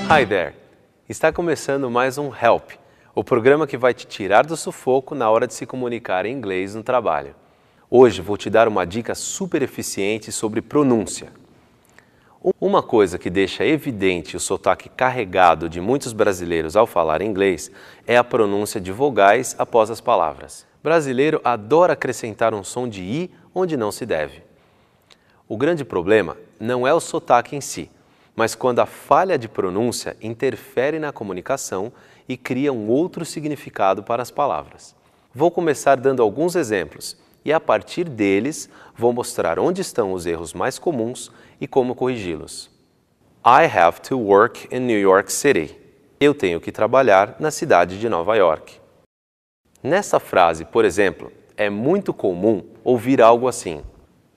Hi there! Está começando mais um Help, o programa que vai te tirar do sufoco na hora de se comunicar em inglês no trabalho. Hoje vou te dar uma dica super eficiente sobre pronúncia. Uma coisa que deixa evidente o sotaque carregado de muitos brasileiros ao falar inglês é a pronúncia de vogais após as palavras. Brasileiro adora acrescentar um som de i onde não se deve. O grande problema não é o sotaque em si, mas quando a falha de pronúncia interfere na comunicação e cria um outro significado para as palavras. Vou começar dando alguns exemplos e, a partir deles, vou mostrar onde estão os erros mais comuns e como corrigi-los. I have to work in New York City. Eu tenho que trabalhar na cidade de Nova York. Nessa frase, por exemplo, é muito comum ouvir algo assim: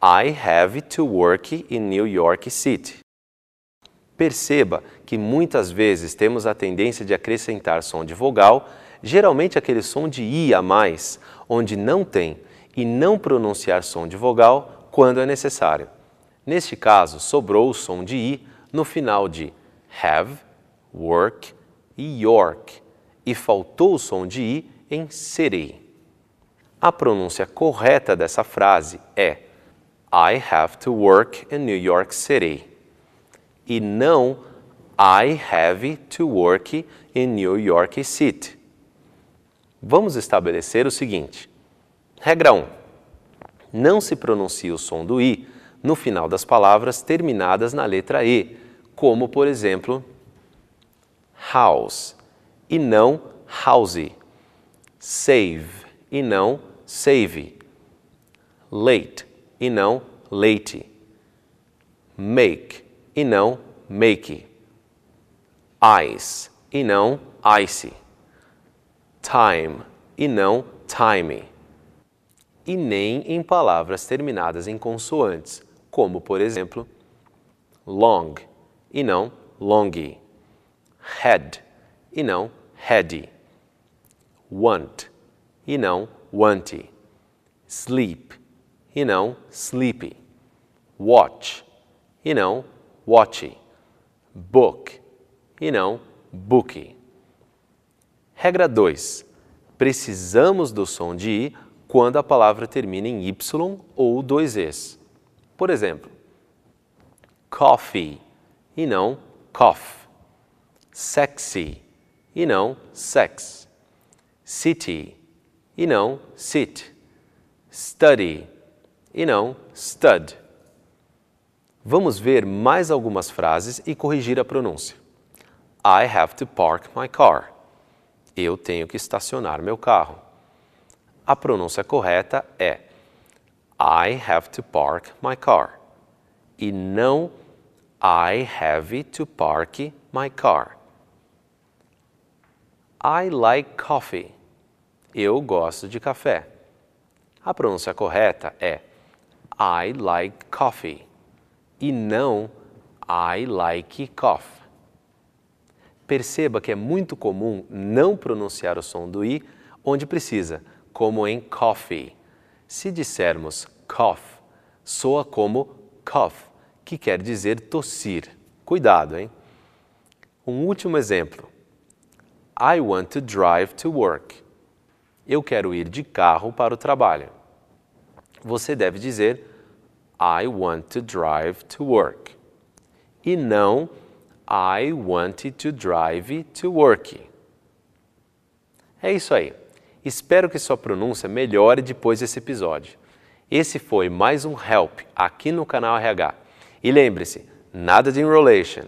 I have to work in New York City. Perceba que muitas vezes temos a tendência de acrescentar som de vogal, geralmente aquele som de i a mais, onde não tem, e não pronunciar som de vogal quando é necessário. Neste caso, sobrou o som de i no final de have, work e York, e faltou o som de i em city. A pronúncia correta dessa frase é I have to work in New York City, e não I have to work in New York City. Vamos estabelecer o seguinte. Regra 1. Não se pronuncia o som do i no final das palavras terminadas na letra e, como, por exemplo, house e não house, save e não save, late e não late, make e não make, ice e não ice, time e não time, e nem em palavras terminadas em consoantes, como, por exemplo, long e não longy, head e não heady, want e não wanty, sleep e não sleepy, watch e não watchy, book e não booky. Regra 2. Precisamos do som de i quando a palavra termina em y ou dois es. Por exemplo, coffee e não cough, sexy e não sex, city e não sit, study e não stud. Vamos ver mais algumas frases e corrigir a pronúncia. I have to park my car. Eu tenho que estacionar meu carro. A pronúncia correta é I have to park my car e não I have to park my car. I like coffee. Eu gosto de café. A pronúncia correta é I like coffee e não I like cough. Perceba que é muito comum não pronunciar o som do i onde precisa, como em coffee. Se dissermos cough, soa como cough, que quer dizer tossir. Cuidado, hein? Um último exemplo. I want to drive to work. Eu quero ir de carro para o trabalho. Você deve dizer I want to drive to work e não I want to drive to work. É isso aí. Espero que sua pronúncia melhore depois desse episódio. Esse foi mais um Help aqui no canal RH. E lembre-se, nada de enrolation.